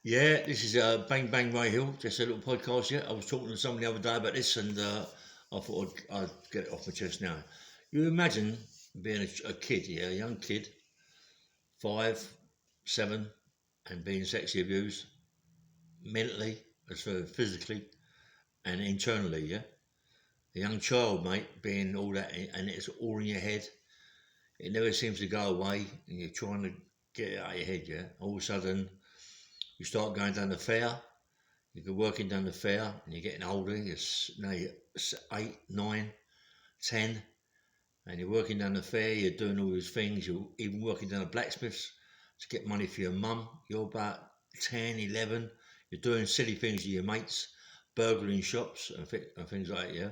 Yeah, this is Bang Bang Ray Hill, just a little podcast. Yeah, I was talking to someone the other day about this, and I thought I'd get it off my chest now. You imagine being a kid, yeah, a young kid, 5, 7, and being sexually abused mentally, as well as physically and internally. Yeah, a young child, mate, being all that, and it's all in your head. It never seems to go away, and you're trying to get it out of your head. Yeah, all of a sudden you start going down the fair. You're working down the fair and you're getting older, now you're 8, 9, 10, and you're working down the fair, you're doing all these things, you're even working down a blacksmith's to get money for your mum. You're about 10, 11, you're doing silly things with your mates, burgling shops and things like that, yeah.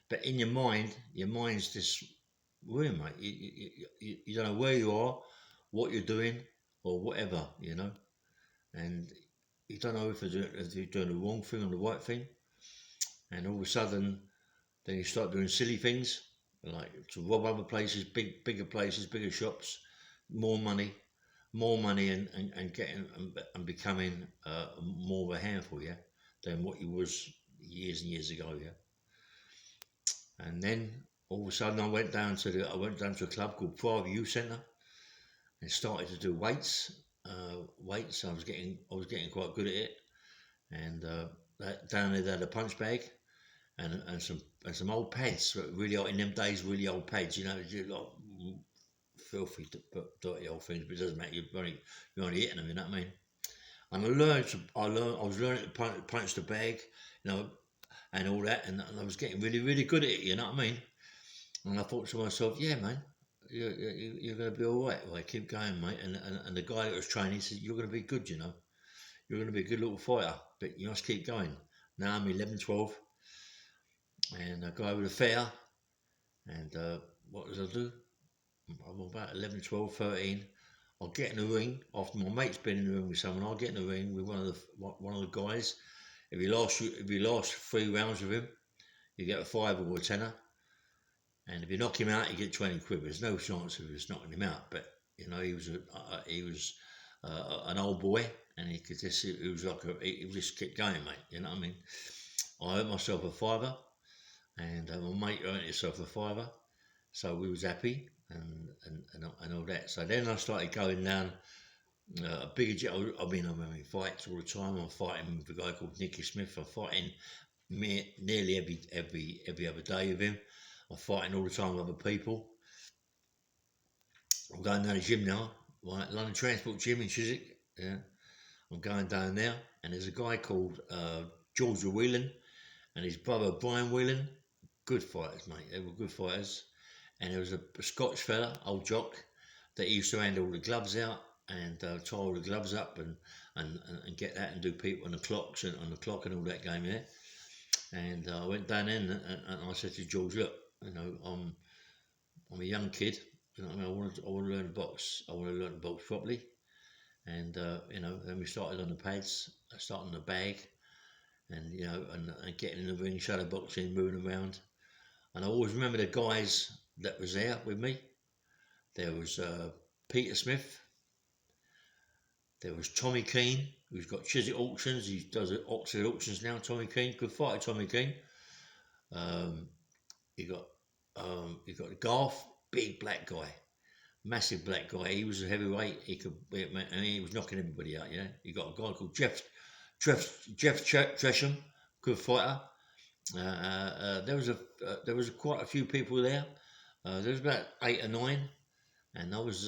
But in your mind's just ruined, mate. You don't know where you are, what you're doing, or whatever, and you don't know if you're doing the wrong thing or the right thing. And all of a sudden, then you start doing silly things like to rob other places, bigger places, bigger shops, more money, and getting and becoming more of a handful, yeah, than what you was years and years ago, yeah. And then all of a sudden, I went down to a club called Private Youth Centre and started to do weights. Weights. I was getting quite good at it, and down there they had a punch bag and some old pads, really old in them days, really old pads. Like filthy, dirty old things, but it doesn't matter. You're only hitting them. You know what I mean? And I was learning to punch the bag, you know, and all that, and I was getting really, really good at it. You know what I mean? And I thought to myself, yeah, man. You're going to be all right. Well, keep going, mate. And the guy that was training said, you're going to be good, you know. You're going to be a good little fighter, but you must keep going. Now I'm 11, 12, and I go over the fair, and what does I do? I'm about 11, 12, 13. I'll get in the ring after my mate's been in the ring with someone. I'll get in the ring with one of the guys. If you last 3 rounds with him, you get a fiver or a tenner. And if you knock him out, you get 20 quid. There's no chance of us knocking him out. But he was an old boy, and he could just he was like he just kept going, mate. You know what I mean? I earned myself a fiver, and my mate earned himself a fiver. So we was happy and all that. So then I started going down a bigger gym. I'm having fights all the time. I'm fighting with a guy called Nicky Smith. I'm fighting nearly every other day with him. I'm fighting all the time with other people. I'm going down the gym now, right? London Transport Gym in Chiswick. Yeah, I'm going down there, and there's a guy called George Whelan and his brother Brian Whelan. Good fighters, mate. They were good fighters. And there was a Scotch fella, old Jock, that he used to hand all the gloves out and tie all the gloves up and get that and do people on the clocks and on the clock and all that game there. And I went down in and I said to George, look, I'm a young kid. You know what I mean? I want to learn to box. I want to learn to box properly. And then we started on the pads. I started on the bag, and and getting in the ring, shadow boxing, moving around. And I always remember the guys that was there with me. There was Peter Smith. There was Tommy Keane, who's got Chiswick Auctions. He does it Oxford Auctions now. Tommy Keane, good fighter, Tommy Keane. Um, you got Garth, big black guy, massive black guy. He was a heavyweight. He was knocking everybody out. Yeah. You got a guy called Jeff Tresham, good fighter. There was quite a few people there. There was about 8 or 9. And I was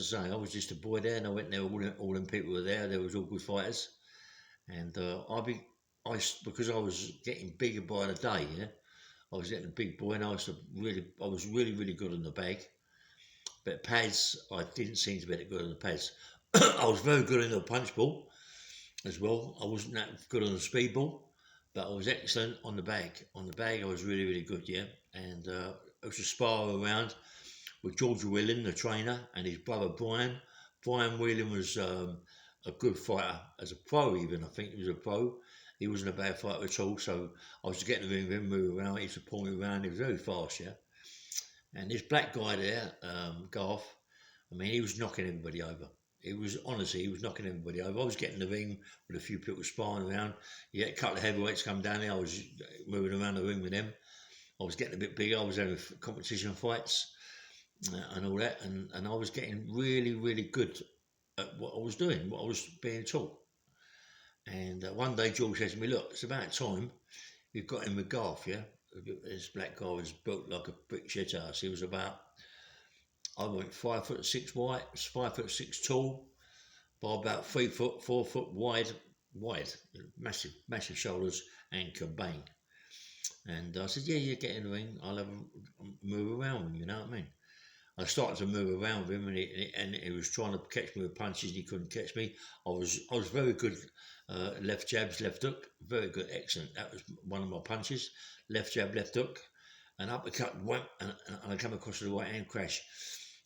just a boy there, and I went there. All them people were there. They was all good fighters, and because I was getting bigger by the day. Yeah, I was getting a big boy, and I was really, really good on the bag. But pads, I didn't seem to be that good on the pads. I was very good in the punch ball as well. I wasn't that good on the speed ball, but I was excellent on the bag. On the bag, I was really, really good. Yeah, and I was to spar around with George Whelan, the trainer, and his brother Brian. Brian Whelan was a good fighter as a pro, even. I think he was a pro. He wasn't a bad fighter at all. So I was getting the ring with him, move around. He used to pull me around. He was very fast, yeah. And this black guy there, Garth, I mean, he was knocking everybody over. It was honestly, he was knocking everybody over. I was getting in the ring with a few people sparring around. You had a couple of heavyweights come down there. I was moving around the ring with them. I was getting a bit bigger. I was having competition fights and all that, and I was getting really, really good at what I was doing, what I was being taught. And one day George said to me, "Look, it's about time you've got him with Garth, yeah." This black guy was built like a brick shit house. He was about, I went 5'6" wide, 5'6" tall, by about 3 foot, 4 foot wide, massive shoulders and kabang. And I said, "Yeah, you get in the ring. I'll have a move around with him. You know what I mean?" I started to move around with him, and he was trying to catch me with punches, and he couldn't catch me. I was very good, left jabs, left hook, very good, excellent. That was one of my punches, left jab, left hook, and uppercut, went, and I come across the right hand crash.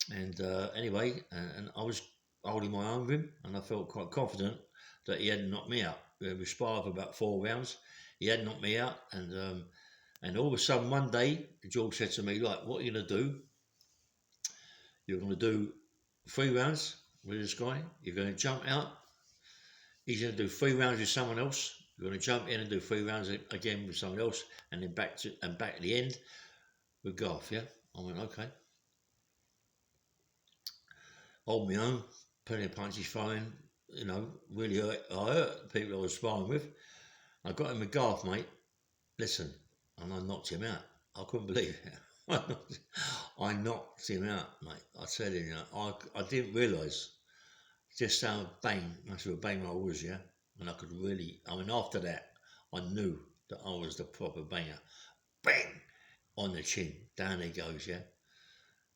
And anyway, and I was holding my own with him, and I felt quite confident that he hadn't knocked me out. We sparred for about 4 rounds. He had knocked me out, and all of a sudden one day, George said to me, "Like, what are you gonna do? You're gonna do 3 rounds with this guy. You're gonna jump out. He's gonna do 3 rounds with someone else. You're gonna jump in and do 3 rounds again with someone else, and then back at the end with Garth." Yeah, I went, okay. Hold my own, plenty of punches throwing, really hurt. I hurt the people I was sparring with. I got him with Garth, mate. Listen, and I knocked him out. I couldn't believe it. I knocked him out, mate. I tell you, I didn't realise just how much of a bang I was, yeah. And I could really, after that, I knew that I was the proper banger. Bang! On the chin, down he goes, yeah.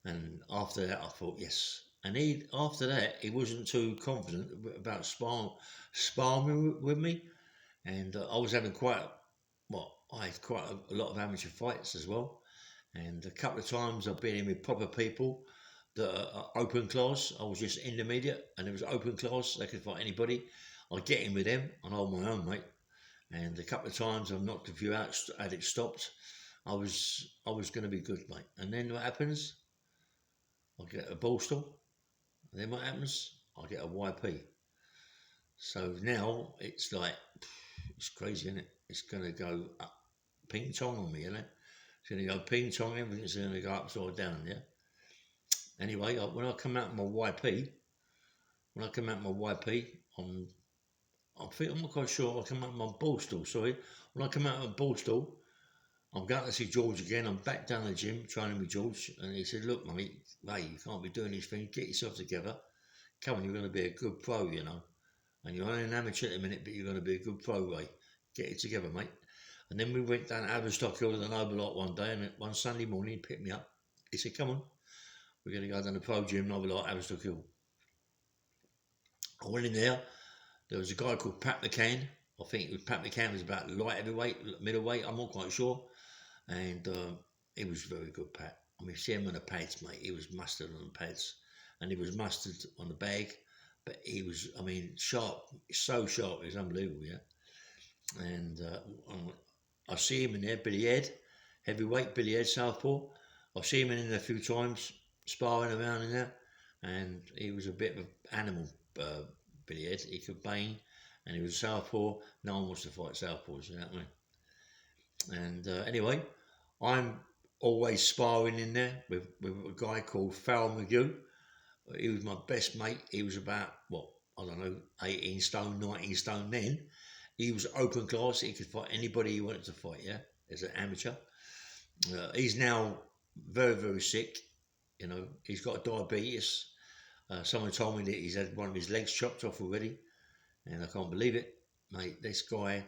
And after that, I thought, yes. And after that, he wasn't too confident about sparring with me. And I was having I had quite a lot of amateur fights as well. And a couple of times I've been in with proper people that are open class. I was just intermediate, and it was open class. They could fight anybody. I'd get in with them and hold my own, mate. And a couple of times I've knocked a few out, had it stopped. I was going to be good, mate. And then what happens? I get a ball stall. And then what happens? I get a YP. So now it's like, it's crazy, isn't it? It's going to go up, ping tong on me, isn't it? It's going to go ping tong, everything's going to go upside down, yeah? Anyway, when I come out of my YP, I'm not quite sure, I come out of my ball stall, sorry. When I come out of my ball stall, I'm going to see George again. I'm back down the gym training with George, and he said, "Look, mate, you can't be doing these things. Get yourself together. Come on, you're going to be a good pro, And you're only an amateur at the minute, but you're going to be a good pro, Ray. Get it together, mate." And then we went down to Aberstock Hill to the Noble Light one day, and one Sunday morning he picked me up. He said, "Come on, we're going to go down to the pro gym, Noble Light, Aberstock Hill." I went in there. There was a guy called Pat McCann. I think Pat McCann was about light heavyweight, middleweight, I'm not quite sure. And he was very good, Pat. See him on the pads, mate. He was mustard on the pads, and he was mustard on the bag. But he was, sharp, so sharp, it was unbelievable, yeah. And I see him in there, Billy Head, heavyweight, Billy Head, southpaw. I see him in there a few times, sparring around in there, and he was a bit of an animal, Billy Head. He could bang, and he was a southpaw. No one wants to fight southpaws, you know what I mean? And anyway, I'm always sparring in there with a guy called Farrell McGew. He was my best mate. He was about, 18 stone, 19 stone then. He was open class. He could fight anybody he wanted to fight, yeah, as an amateur. He's now very, very sick. He's got diabetes. Someone told me that he's had one of his legs chopped off already, and I can't believe it, mate. This guy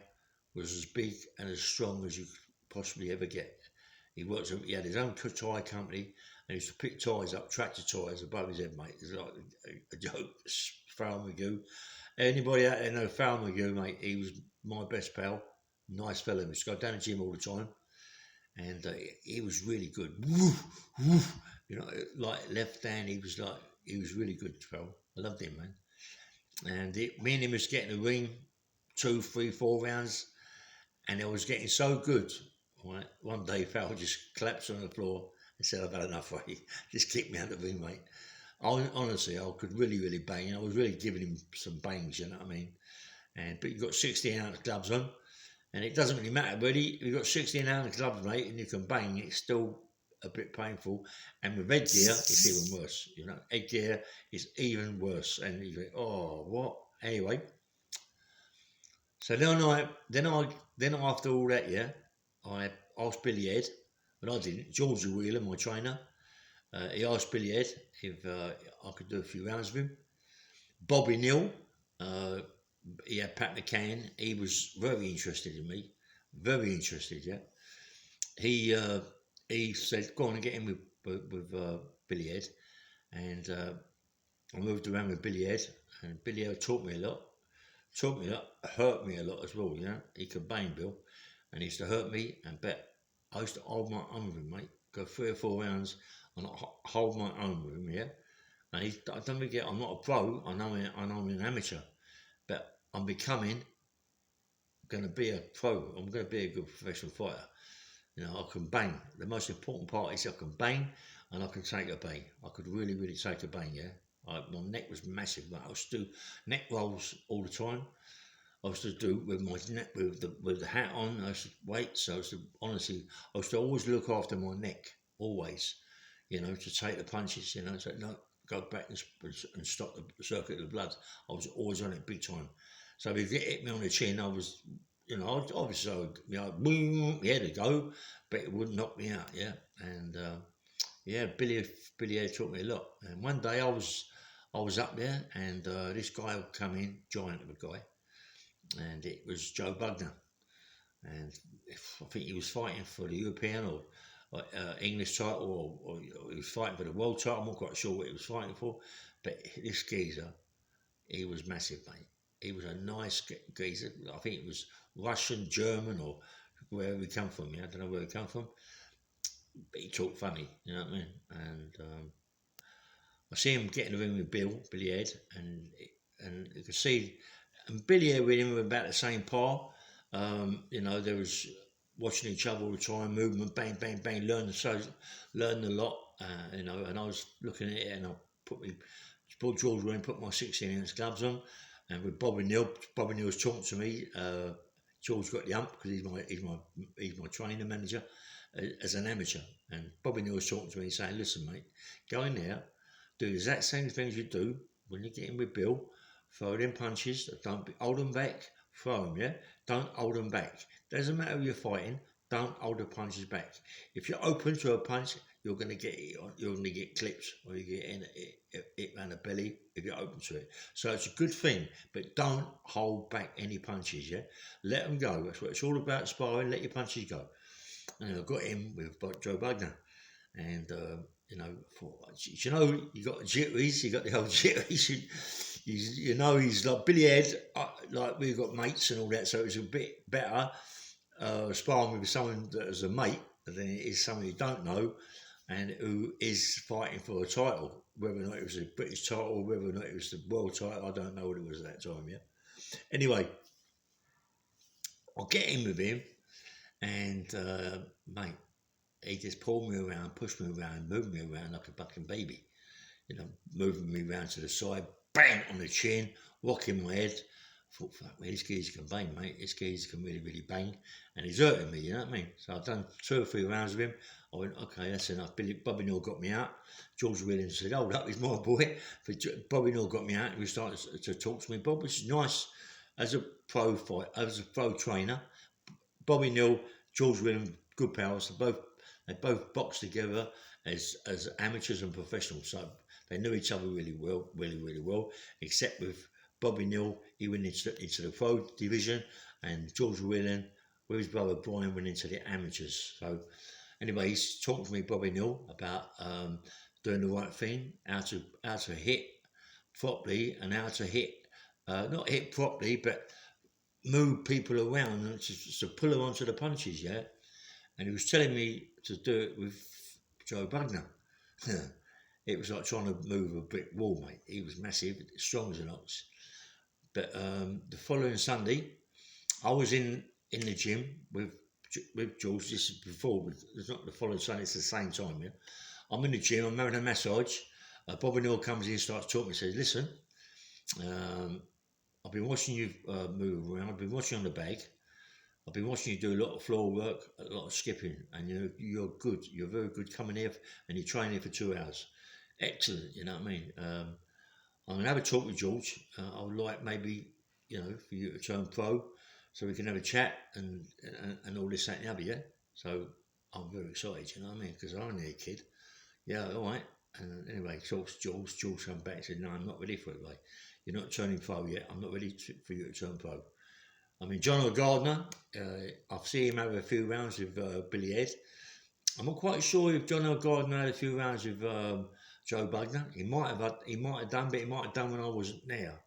was as big and as strong as you could possibly ever get. He had his own tyre company, and he used to pick tyres up, tractor tyres above his head, mate. It's like a joke. Farrell McGew. Anybody out there know Farrell McGew, mate? He was my best pal. Nice fella. He used to go down the gym all the time, and he was really good. Woof, woof. Like left hand, he was really good, Farrell. I loved him, man. And me and him was getting the ring 2, 3, 4 rounds, and I was getting so good. Right? One day, Farrell just collapsed on the floor and said, "I've had enough, Ray. Just kick me out of the ring, mate." Honestly, I could really bang. I was really giving him some bangs, you know what I mean? But you've got 16-ounce gloves on, and it doesn't really matter, really. If you've got 16-ounce gloves, mate, and you can bang, it's still a bit painful. And with headgear, it's even worse. You know, headgear is even worse. And you go, oh, what? Anyway, so then after all that, yeah, I asked Billy Ed, but I didn't. George Wheeler, my trainer, he asked Billy Ed if I could do a few rounds with him. Bobby Neal, uh, he had Pat McCann. He was very interested in me, very interested. Yeah, he uh, he said, "Go on and get in with Billy Ed," and I moved around with Billy Ed, and Billy Ed taught me a lot. Taught me a lot, hurt me a lot as well. You know, he could bang Bill, and he used to hurt me. And bet I used to hold my own with him, mate. Go 3 or 4 rounds and hold my own with him. Yeah, and I don't forget, I'm not a pro. I know I'm an amateur, but I'm becoming going to be a pro. I'm going to be a good professional fighter. You know, I can bang. The most important part is I can bang and I can take a bang. I could really take a bang, yeah. My neck was massive, but I used to do neck rolls all the time. I used to do with my neck with the hat on. I used to wait. So I used to honestly, I used to always look after my neck, always. You know, to take the punches. You know, so no, go back and stop the circuit of the blood. I was always on it big time. So if it hit me on the chin, I was, you know, obviously, you know, boom, yeah, to go, but it wouldn't knock me out. Yeah, and yeah, Billy Ed taught me a lot. And one day I was up there, and this guy would come in, giant of a guy, and it was Joe Bugner, and I think he was fighting for the European or English title, or he was fighting for the world title. I'm not quite sure what he was fighting for, but this geezer, he was massive, mate. He was a nice geezer. I think it was Russian, German, or wherever he come from. Yeah, I don't know where he come from, but he talked funny. You know what I mean? And I see him getting the ring with Billy Ed, and you can see, and Billy Ed with him were about the same par. You know, there was watching each other all the time, movement, bang, bang, bang, learned a lot. You know, and I was looking at it, and I brought George Wayne, put my 16-ounce gloves on, and with Bobby Neal was talking to me. George got the ump because he's my trainer manager as an amateur, and Bobby Neal was talking to me saying, "Listen, mate, go in there, do the exact same things you do when you get in with Bill. Throw them punches. Don't hold them back. Throw them, yeah. Don't hold them back. Doesn't matter who you're fighting. Don't hold the punches back. If you're open to a punch, you're going to get it. You're going to get clipped, or you get it around the belly if you're open to it. So it's a good thing, but don't hold back any punches. Yeah, let them go. That's what it's all about. Sparring. Let your punches go." And I got him with Joe Bugner, and you know, you know, you got the jitteries, you got the old jitteries. You know, he's like Billy Ed, like we've got mates and all that, so it's a bit better sparring with someone that is a mate than it is someone you don't know and who is fighting for a title. Whether or not it was a British title, whether or not it was the world title, I don't know what it was at that time. Yeah. Anyway, I'll get in with him, and mate, he just pulled me around, pushed me around, moved me around like a fucking baby. You know, moving me around to the side, bang on the chin, rocking my head. I thought, fuck me, this geezer can bang, mate. This geezer can really bang. And he's hurting me, you know what I mean? So I've done 2 or 3 rounds with him. I went, okay, that's enough. Bobby Neal got me out. George Williams said, hold up, he's my boy. But Bobby Neal got me out and we started to talk to me. Bob was nice as a pro fight, as a pro trainer. Bobby Neal, George Williams, good pals. They both boxed together as amateurs and professionals. So they knew each other really well, really well. Except with Bobby Neal, he went into the pro division, and George Williams, with his brother Brian, went into the amateurs. So anyway, he's talking to me, Bobby Neal, about doing the right thing, how to hit properly, and how to hit not hit properly, but move people around and to pull them onto the punches, yeah. And he was telling me to do it with Joe Bugner. It was like trying to move a brick wall, mate. He was massive, strong as an ox. But the following Sunday, I was in the gym with George. This is before, it's not the following Sunday, it's the same time, yeah. I'm in the gym, I'm having a massage. Bobby Neal comes in, starts talking, says, "Listen, um, I've been watching you move around. I've been watching you on the bag. I've been watching you do a lot of floor work, a lot of skipping, and you're good. You're very good coming here, and you train here for 2 hours. Excellent. You know what I mean? I'm gonna have a talk with George. I would like maybe for you to turn pro, so we can have a chat and all this that and the other. Yeah. So I'm very excited. You know what I mean? Because I'm only a kid. Yeah. All right. And anyway, talks to George. George came back and said, "No, I'm not ready for it, mate. You're not turning pro yet. I'm not ready for you to turn pro." I mean, John Gardner, I've seen him have a few rounds with Billy Ed. I'm not quite sure if John Gardner had a few rounds with Joe Bugner. He might have done, but he might have done when I wasn't there,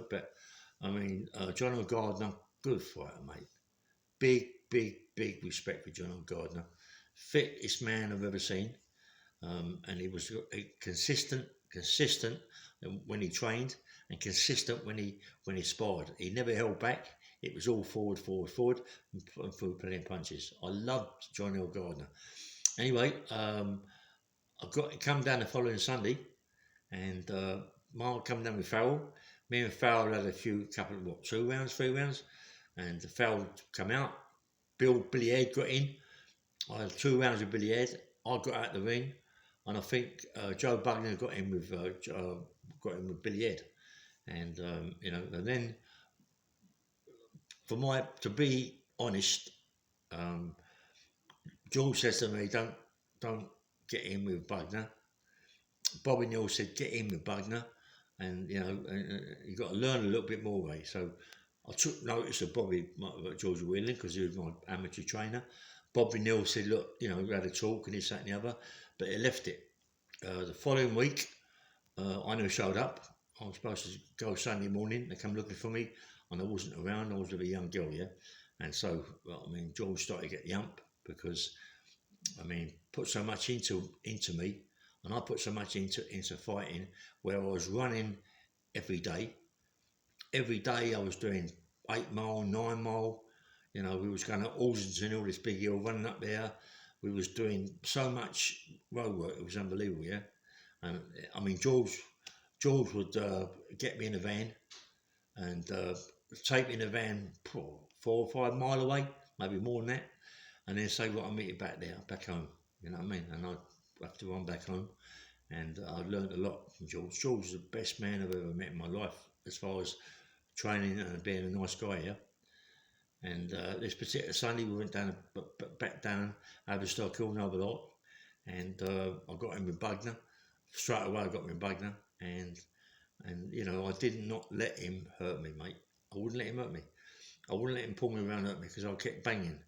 But I mean, John Gardner, good fighter, mate. Big, big, big respect for John Gardner. Fittest man I've ever seen, and he was consistent when he trained, and consistent when he sparred. He never held back. It was all forward, and through plenty of punches. I loved John L. Gardner. Anyway, I got come down the following Sunday, and Mark come down with Farrell. Me and Farrell had a couple of 2 rounds, 3 rounds, and the Farrell come out. Billy Ed got in. I had 2 rounds with Billy Ed. I got out the ring, and I think Joe Bugner got in with Billy Ed, and and then to be honest, George says to me, don't get in with Bugner. Bobby Neal said, get in with Bugner, and you got to learn a little bit more, Ray. So I took notice of George Whelan, because he was my amateur trainer. Bobby Neal said, look, we had a talk and this, that and the other, but he left it. The following week, I never showed up. I was supposed to go Sunday morning. They come looking for me, and I wasn't around. I was with a young girl, yeah. And so, George started to get the hump, because, put so much into me, and I put so much into fighting, where I was running every day. Every day I was doing 8 mile, 9 mile. We was going to Alsington, all this big hill, running up there. We was doing so much road work. It was unbelievable, yeah. And George would get me in a van and take me in a van 4 or 5 mile away, maybe more than that, and then say, "Well, I'll meet you back home." You know what I mean? And I'd have to run back home, and I learned a lot from George. George was the best man I've ever met in my life, as far as training and being a nice guy, yeah. And this particular Sunday, we went back down Aberstock Hill, another lot, and I got him with Bugner. Straight away, I got him with Bugner, and I did not let him hurt me, mate. I wouldn't let him hurt me. I wouldn't let him pull me around and hurt me, because I kept banging.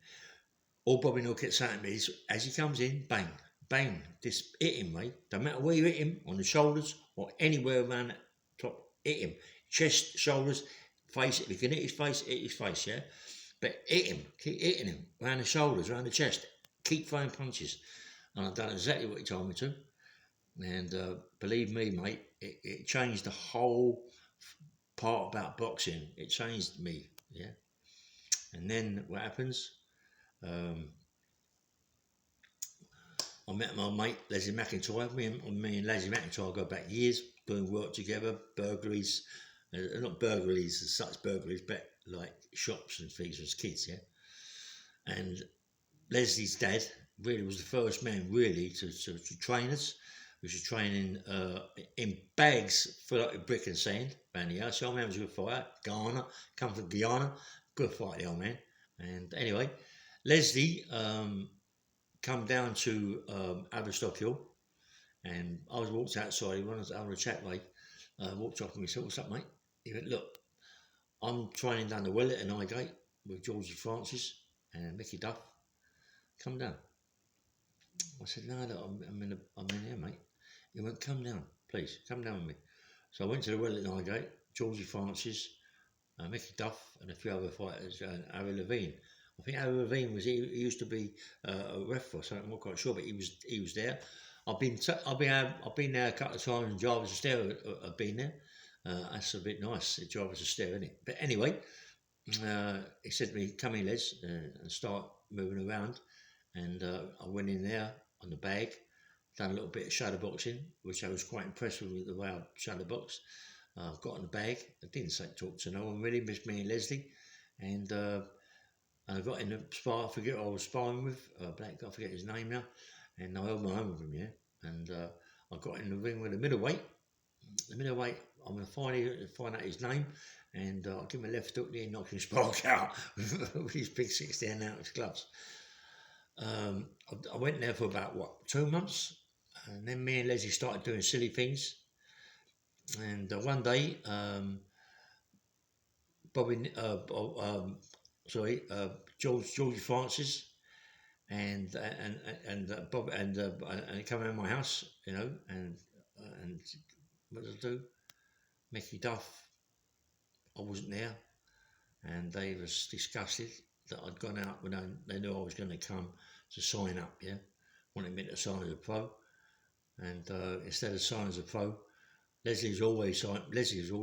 All Bobby Neal kept saying to me is, as he comes in, bang, bang, just hit him, mate. Don't matter where you hit him, on the shoulders or anywhere around the top, hit him. Chest, shoulders, face. If you can hit his face, yeah. But hit him, keep hitting him, around the shoulders, around the chest. Keep throwing punches. And I've done exactly what he told me to. And believe me, mate, it changed the whole part about boxing. It changed me, yeah. And then what happens? I met my mate Leslie McIntyre. Me and Leslie McIntyre go back years, doing work together, burglaries, not burglaries as such burglaries, but like shops and things as kids, yeah. And Leslie's dad really was the first man really to train us. We was training in bags full up with brick and sand around the house. The old man was a good fighter. Ghana, come from Guyana, good fighter, the old man. And anyway, Leslie come down to Aberstock Hill, and I was walked outside when I was on a chat, mate. Walked up and he said, "What's up, mate?" He went, "Look, I'm training down the Wellet in Highgate with Georgie Francis and Mickey Duff. Come down." I said, "No, look, I'm in here, mate." He went, "Come down, please, come down with me." So I went to the Wellet in Highgate, Georgie Francis, Mickey Duff, and a few other fighters, Harry Levine. I think Harry Levine he used to be a ref or something. I'm not quite sure, but he was there. I've been there a couple of times, and Jarvis Astaire have been there. That's a bit nice, Jarvis Astaire, isn't it? But anyway, he said to me, "Come in, Les, and start moving around." And I went in there on the bag, done a little bit of shadow boxing, which I was quite impressed with the way I shadow boxed. Got in the bag. I didn't say talk to no one really, missed me and Leslie. And I got in the spar, I forget who I was sparring with, black guy, I forget his name now. And I held my own with him, yeah. And I got in the ring with the middleweight. The middleweight, I'm going to find out his name, and I'll give him a left hook there and knock his spark out with his big 16 ounce gloves. I went there for about 2 months, and then me and Leslie started doing silly things. And one day, George Francis and Bob and he came around my house, and what did I do? Mickey Duff, I wasn't there, and they was disgusted that I'd gone out when they knew I was going to come to sign up, yeah, wanted me to sign as a pro, and instead of signing as a pro, Leslie was already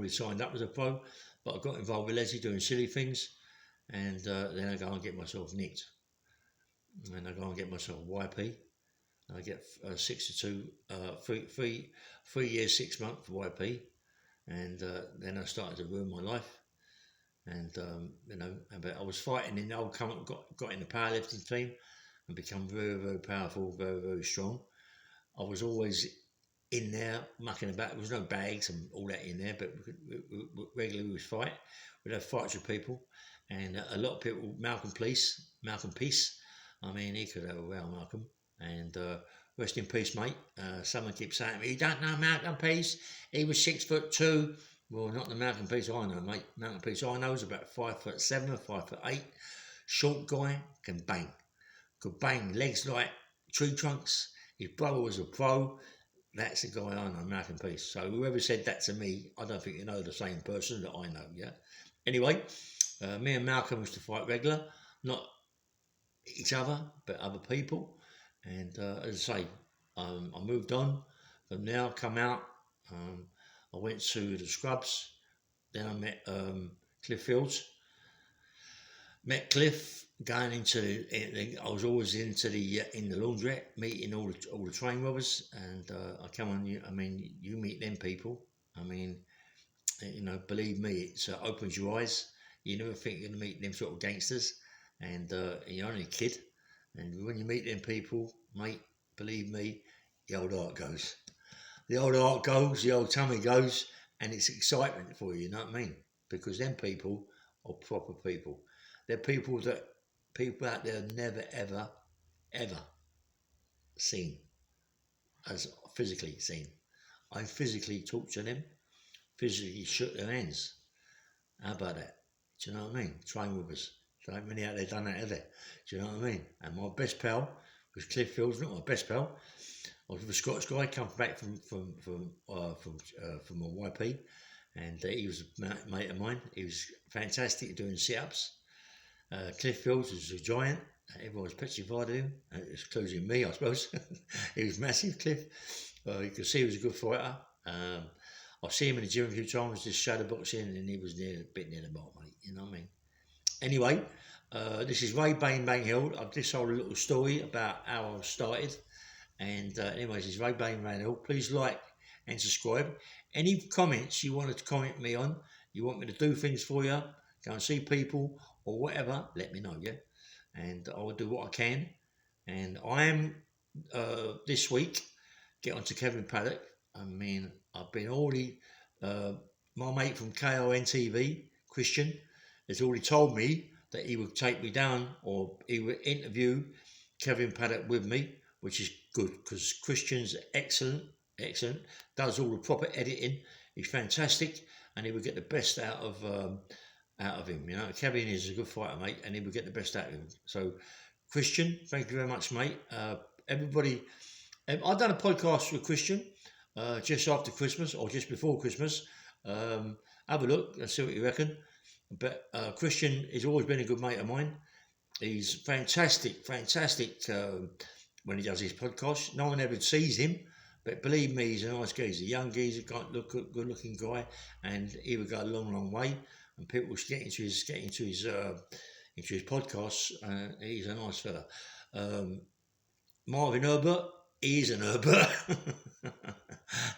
signed up as a pro, but I got involved with Leslie doing silly things, and then I go and get myself nicked, and I go and get myself YP. I get 62, 3 years, 6 months YP, and then I started to ruin my life. And but I was fighting in the old company, got in the powerlifting team, and become very, very powerful, very, very strong. I was always in there mucking about. There was no bags and all that in there, but we regularly we would fight. We'd have fights with people, and a lot of people. Malcolm Peace. I mean, he could have a row, Malcolm. And rest in peace, mate. Someone keeps saying to me, "You don't know Malcolm Peace? He was 6'2". Well, not the Malcolm Peace I know, mate. Malcolm Peace I know is about 5'7" or 5'8". Short guy, can bang. Could bang, legs like tree trunks. His brother was a pro. That's the guy I know, Malcolm Peace. So whoever said that to me, I don't think you know the same person that I know, yeah? Anyway, me and Malcolm used to fight regular, not each other, but other people. And as I say, I moved on from there, come out. I went to the Scrubs. Then I met Cliff Fields. Met Cliff going into I was always into in the laundrette, meeting all the train robbers, and I come on. I mean, you meet them people. I mean, believe me, it opens your eyes. You never think you're gonna meet them sort of gangsters, and you're only a kid, and when you meet them people, mate, believe me, the old heart goes. The old heart goes, the old tummy goes, and it's excitement for you. You know what I mean? Because them people are proper people. They're people that people out there never, ever, ever seen, as physically seen. I physically talked to them, physically shook their hands. How about that? Do you know what I mean? Train with us. There ain't many out there done that, have there? Do you know what I mean? And my best pal was Cliff Fields, not my best pal. I was with a Scottish guy, come back from a YP, and he was a mate of mine. He was fantastic at doing sit-ups. Cliff Fields was a giant. Everyone was petrified of him, including me, I suppose. He was massive, Cliff. You could see he was a good fighter. I see him in the gym a few times, just shadow boxing, and he was a bit near the mark, mate. You know what I mean? Anyway, this is Ray Bang Hill. I've just told a little story about how I started. And anyways, it's Ray Bang Hill. Please like and subscribe. Any comments you want to comment me on, you want me to do things for you, go and see people or whatever, let me know, yeah? And I'll do what I can. And I am, this week, get on to Kevin Paddock. I mean, I've been already, my mate from KON TV, Christian, has already told me that he would take me down or he would interview Kevin Paddock with me, which is good because Christian's excellent, does all the proper editing. He's fantastic, and he would get the best out of him. You know, Kevin is a good fighter, mate, and he would get the best out of him. So, Christian, thank you very much, mate. Everybody, I've done a podcast with Christian just after Christmas or just before Christmas. Have a look and see what you reckon. But Christian has always been a good mate of mine. He's fantastic when he does his podcast. No one ever sees him, but believe me, he's a nice geezer, young geezer, good-looking guy, and he would go a long, long way. And people will get into his podcasts. He's a nice fella. Marvin Herbert, He is an Herbert.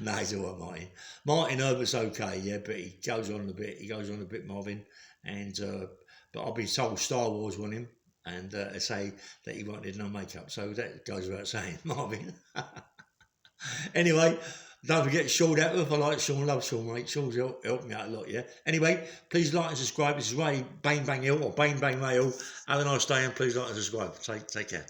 No, he's all right, Martin. Martin Herbert's okay, yeah, but he goes on a bit. He goes on a bit, Marvin. And but I've been told Star Wars won him, and they say that he wanted no makeup. So that goes without saying, Marvin. Anyway, don't forget Sean Atworth. I like Sean, love Sean, mate. Sean's helped me out a lot, yeah. Anyway, please like and subscribe. This is Ray Bang Bang Hill or Bang Bang Ray Hill. Have a nice day and please like and subscribe. Take care.